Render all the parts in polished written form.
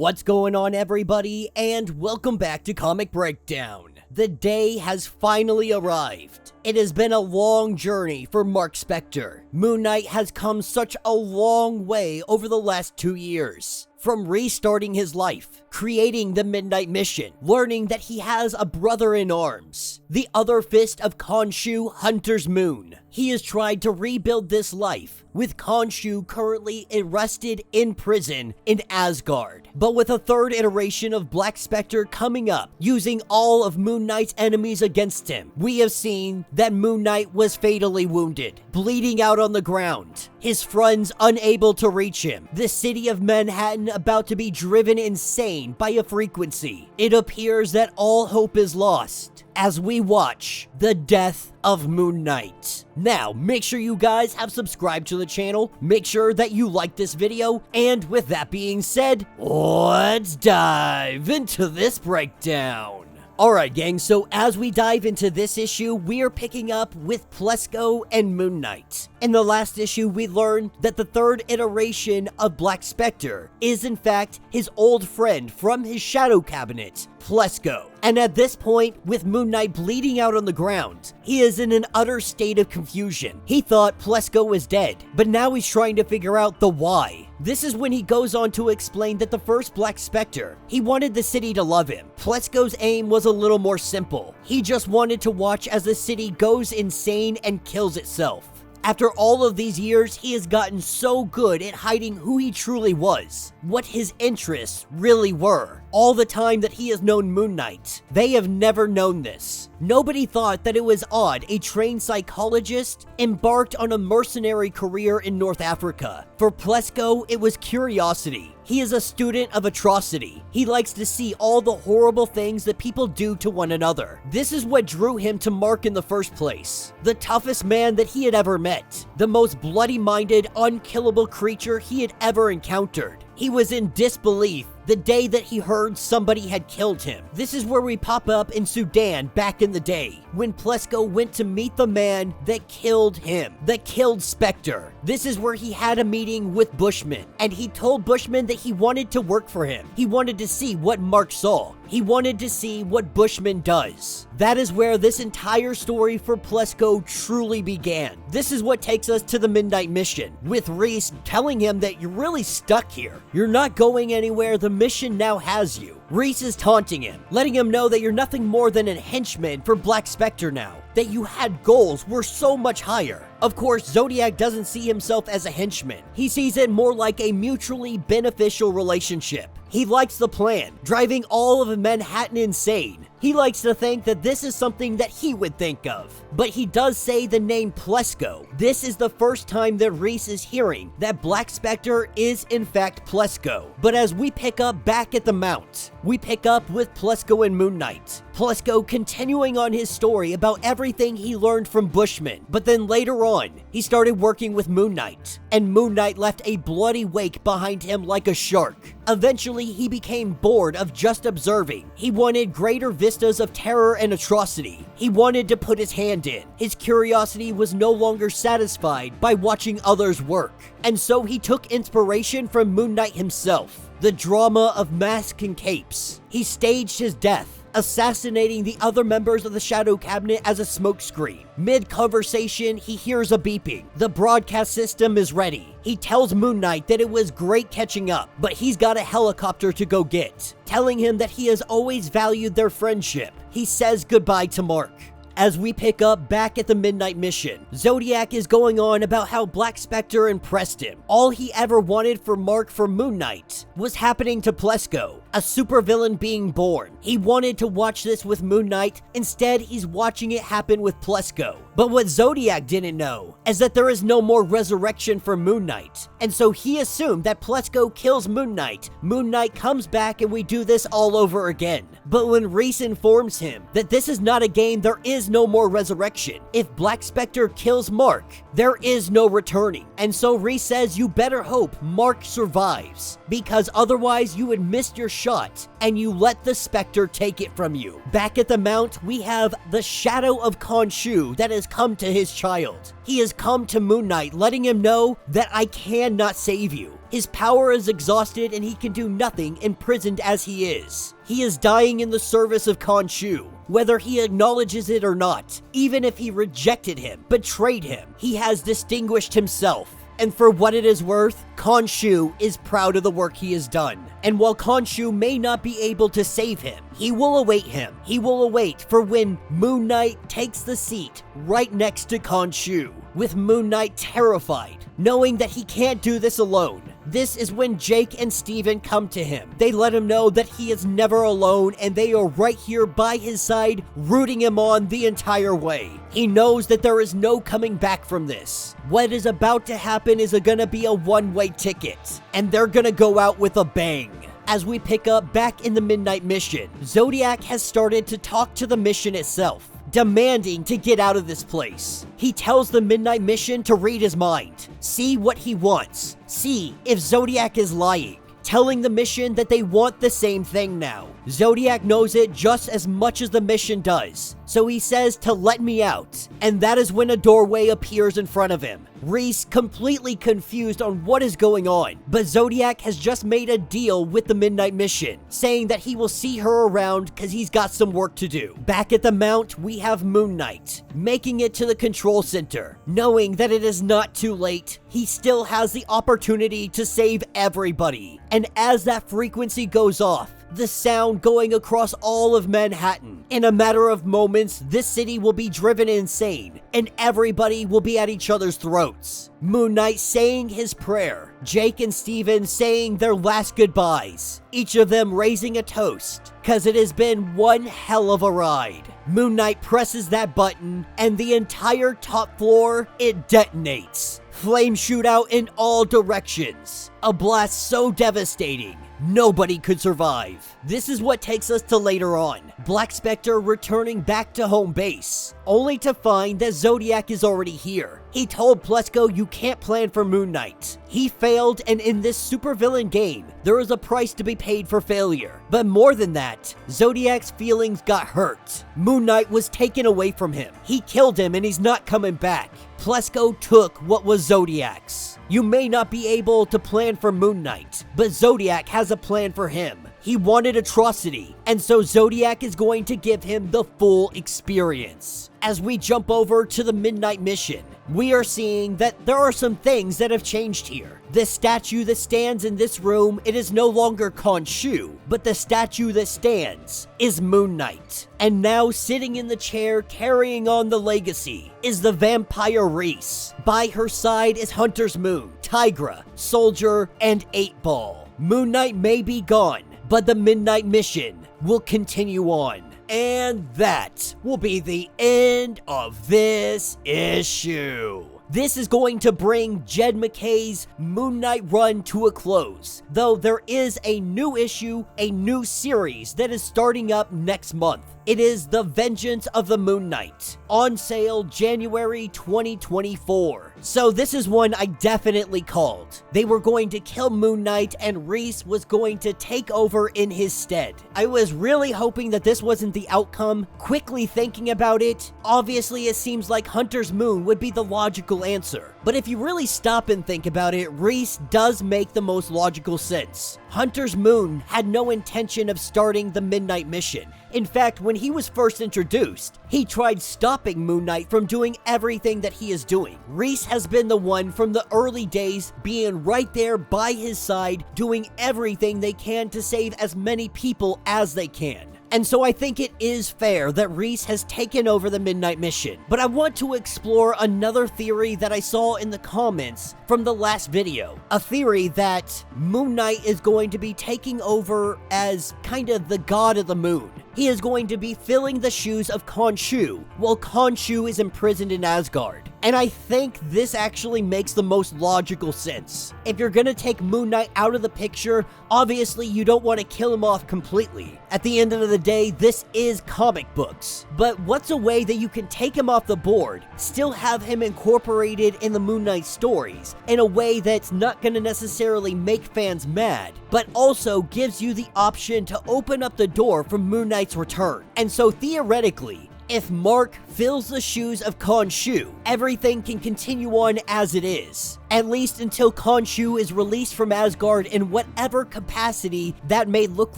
What's going on, everybody, and welcome back to Comic Breakdown. The day has finally arrived. It has been a long journey for Mark Spectre. Moon Knight has come such a long way over the last 2 years. From restarting his life, creating the Midnight Mission, learning that he has a brother in arms, the other fist of Khonshu, Hunter's Moon. He has tried to rebuild this life, with Khonshu currently arrested in prison in Asgard. But with a third iteration of Black Spectre coming up, using all of Moon Knight's enemies against him, we have seen that Moon Knight was fatally wounded, bleeding out on the ground, his friends unable to reach him, the city of Manhattan about to be driven insane by a frequency. It appears that all hope is lost as we watch the death of Moon Knight. Now, make sure you guys have subscribed to the channel, make sure that you like this video, and with that being said, let's dive into this breakdown. Alright gang, so as we dive into this issue, we are picking up with Plesko and Moon Knight. In the last issue, we learned that the third iteration of Black Spectre is in fact his old friend from his shadow cabinet, Plesko. And at this point, with Moon Knight bleeding out on the ground, he is in an utter state of confusion. He thought Plesko was dead, but now he's trying to figure out the why. This is when he goes on to explain that the first Black Spectre, he wanted the city to love him. Plesko's aim was a little more simple. He just wanted to watch as the city goes insane and kills itself. After all of these years, he has gotten so good at hiding who he truly was, what his interests really were. All the time that he has known Moon Knight, they have never known this. Nobody thought that it was odd a trained psychologist embarked on a mercenary career in North Africa. For Plesko, it was curiosity. He is a student of atrocity. He likes to see all the horrible things that people do to one another. This is what drew him to Mark in the first place. The toughest man that he had ever met. The most bloody-minded, unkillable creature he had ever encountered. He was in disbelief the day that he heard somebody had killed him. This is where we pop up in Sudan back in the day, when Plesko went to meet the man that killed him, that killed Spectre. This is where he had a meeting with Bushman, and he told Bushman that he wanted to work for him. He wanted to see what Mark saw. He wanted to see what Bushman does. That is where this entire story for Plesko truly began. This is what takes us to the Midnight Mission, with Reese telling him that you're really stuck here. You're not going anywhere. The mission now has you. Reese is taunting him, letting him know that you're nothing more than a henchman for Black Spectre now, that you had goals were so much higher. Of course, Zodiac doesn't see himself as a henchman. He sees it more like a mutually beneficial relationship. He likes the plan, driving all of Manhattan insane. He likes to think that this is something that he would think of. But he does say the name Plesko. This is the first time that Reese is hearing that Black Spectre is in fact Plesko. But as we pick up back at the Mount, we pick up with Plesko and Moon Knight. Plesko continuing on his story about everything he learned from Bushman. But then later on, he started working with Moon Knight. And Moon Knight left a bloody wake behind him like a shark. Eventually, he became bored of just observing. He wanted greater vistas of terror and atrocity. He wanted to put his hand in. His curiosity was no longer satisfied by watching others work. And so he took inspiration from Moon Knight himself. The drama of masks and capes. He staged his death, assassinating the other members of the Shadow Cabinet as a smokescreen. Mid-conversation, he hears a beeping. The broadcast system is ready. He tells Moon Knight that it was great catching up, but he's got a helicopter to go get, telling him that he has always valued their friendship. He says goodbye to Mark. As we pick up back at the Midnight Mission, Zodiac is going on about how Black Spectre impressed him. All he ever wanted for Mark for Moon Knight was happening to Plesko, a supervillain being born. He wanted to watch this with Moon Knight. Instead, he's watching it happen with Plesko. But what Zodiac didn't know is that there is no more resurrection for Moon Knight. And so he assumed that Plesko kills Moon Knight. Moon Knight comes back and we do this all over again. But when Reese informs him that this is not a game, there is no more resurrection. If Black Spectre kills Mark, there is no returning. And so Reese says you better hope Mark survives, because otherwise you would miss your shot, and you let the Spectre take it from you. Back at the Mount, we have the shadow of Khonshu that has come to his child. He has come to Moon Knight, letting him know that I cannot save you. His power is exhausted and he can do nothing, imprisoned as he is. He is dying in the service of Khonshu, whether he acknowledges it or not. Even if he rejected him, betrayed him, he has distinguished himself. And for what it is worth, Khonshu is proud of the work he has done. And while Khonshu may not be able to save him, he will await him. He will await for when Moon Knight takes the seat right next to Khonshu, with Moon Knight terrified, knowing that he can't do this alone. This is when Jake and Steven come to him. They let him know that he is never alone and they are right here by his side, rooting him on the entire way. He knows that there is no coming back from this. What is about to happen is gonna be a one-way ticket, and they're gonna go out with a bang. As we pick up back in the Midnight Mission, Zodiac has started to talk to the mission itself, demanding to get out of this place. He tells the Midnight Mission to read his mind, see what he wants, see if Zodiac is lying, telling the mission that they want the same thing now. Zodiac knows it just as much as the mission does, so he says to let me out, and that is when a doorway appears in front of him. Reese completely confused on what is going on, but Zodiac has just made a deal with the Midnight Mission, saying that he will see her around because he's got some work to do. Back at the Mount, we have Moon Knight, making it to the control center. Knowing that it is not too late, he still has the opportunity to save everybody. And as that frequency goes off, the sound going across all of Manhattan. In a matter of moments, this city will be driven insane, and everybody will be at each other's throats. Moon Knight saying his prayer, Jake and Steven saying their last goodbyes, each of them raising a toast, cause it has been one hell of a ride. Moon Knight presses that button, and the entire top floor, it detonates. Flames shoot out in all directions. A blast so devastating, nobody could survive. This is what takes us to later on. Black Spectre returning back to home base, only to find that Zodiac is already here. He told Plesko you can't plan for Moon Knight. He failed, and in this supervillain game, there is a price to be paid for failure. But more than that, Zodiac's feelings got hurt. Moon Knight was taken away from him. He killed him and he's not coming back. Plesko took what was Zodiac's. You may not be able to plan for Moon Knight, but Zodiac has a plan for him. He wanted atrocity, and so Zodiac is going to give him the full experience. As we jump over to the Midnight Mission, we are seeing that there are some things that have changed here. The statue that stands in this room, it is no longer Khonshu, but the statue that stands is Moon Knight. And now sitting in the chair carrying on the legacy is the vampire Reese. By her side is Hunter's Moon, Tigra, Soldier, and 8-Ball. Moon Knight may be gone, but the Midnight Mission will continue on. And that will be the end of this issue. This is going to bring Jed MacKay's Moon Knight run to a close, though there is a new issue, a new series that is starting up next month. It is The Vengeance of the Moon Knight, on sale January 2024. So this is one I definitely called. They were going to kill Moon Knight and Reese was going to take over in his stead. I was really hoping that this wasn't the outcome. Quickly thinking about it, obviously it seems like Hunter's Moon would be the logical answer. But if you really stop and think about it, Reese does make the most logical sense. Hunter's Moon had no intention of starting the Midnight Mission. In fact, when he was first introduced, he tried stopping Moon Knight from doing everything that he is doing. Reese has been the one from the early days being right there by his side, doing everything they can to save as many people as they can. And so I think it is fair that Reese has taken over the Midnight Mission. But I want to explore another theory that I saw in the comments from the last video. A theory that Moon Knight is going to be taking over as kind of the god of the moon. He is going to be filling the shoes of Khonshu, while Khonshu is imprisoned in Asgard. And I think this actually makes the most logical sense. If you're gonna take Moon Knight out of the picture, obviously you don't want to kill him off completely. At the end of the day, this is comic books. But what's a way that you can take him off the board, still have him incorporated in the Moon Knight stories, in a way that's not gonna necessarily make fans mad, but also gives you the option to open up the door for Moon Knight's return. And so theoretically, if Mark fills the shoes of Khonshu, everything can continue on as it is. At least until Khonshu is released from Asgard in whatever capacity that may look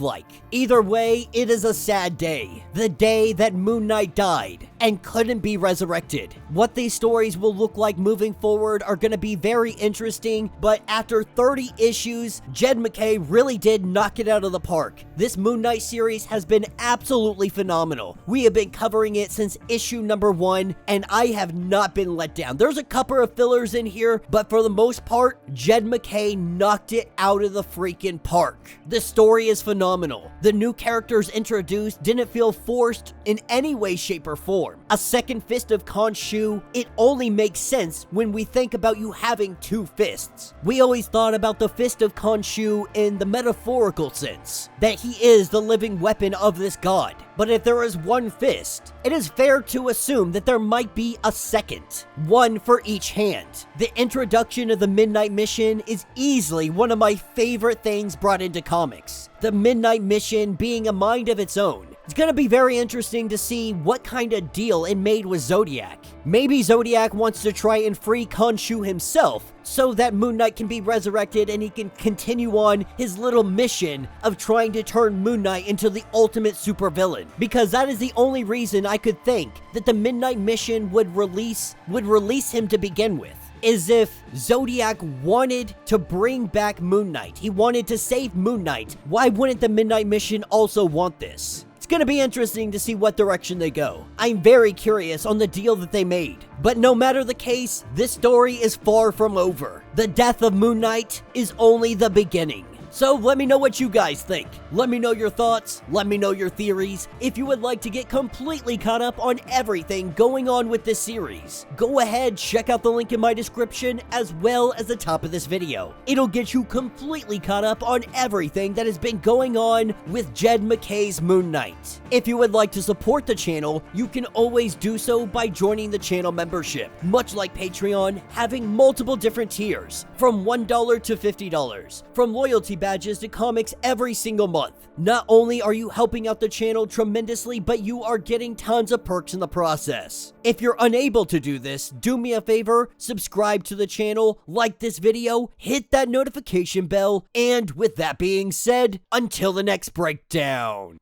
like. Either way, it is a sad day. The day that Moon Knight died and couldn't be resurrected. What these stories will look like moving forward are going to be very interesting, but after 30 issues, Jed MacKay really did knock it out of the park. This Moon Knight series has been absolutely phenomenal. We have been covering it since issue number 1, and I have not been let down. There's a couple of fillers in here, but for the most part, Jed MacKay knocked it out of the freaking park. The story is phenomenal. The new characters introduced didn't feel forced in any way, shape, or form. A second fist of Khonshu, it only makes sense when we think about you having two fists. We always thought about the fist of Khonshu in the metaphorical sense, that he is the living weapon of this god. But if there is one fist, it is fair to assume that there might be a second, one for each hand. The introduction of the Midnight Mission is easily one of my favorite things brought into comics. The Midnight Mission being a mind of its own. It's gonna be very interesting to see what kind of deal it made with Zodiac. Maybe Zodiac wants to try and free Khonshu himself so that Moon Knight can be resurrected and he can continue on his little mission of trying to turn Moon Knight into the ultimate supervillain. Because that is the only reason I could think that the Midnight Mission would release him to begin with. Is if Zodiac wanted to bring back Moon Knight. He wanted to save Moon Knight. Why wouldn't the Midnight Mission also want this? It's gonna be interesting to see what direction they go. I'm very curious on the deal that they made. But no matter the case, this story is far from over. The death of Moon Knight is only the beginning. So let me know what you guys think. Let me know your thoughts. Let me know your theories. If you would like to get completely caught up on everything going on with this series, go ahead, check out the link in my description as well as the top of this video. It'll get you completely caught up on everything that has been going on with Jed MacKay's Moon Knight. If you would like to support the channel, you can always do so by joining the channel membership. Much like Patreon, having multiple different tiers, from $1 to $50, from loyalty badges to comics every single month. Not only are you helping out the channel tremendously, but you are getting tons of perks in the process. If you're unable to do this, do me a favor, subscribe to the channel, like this video, hit that notification bell, and with that being said, until the next breakdown.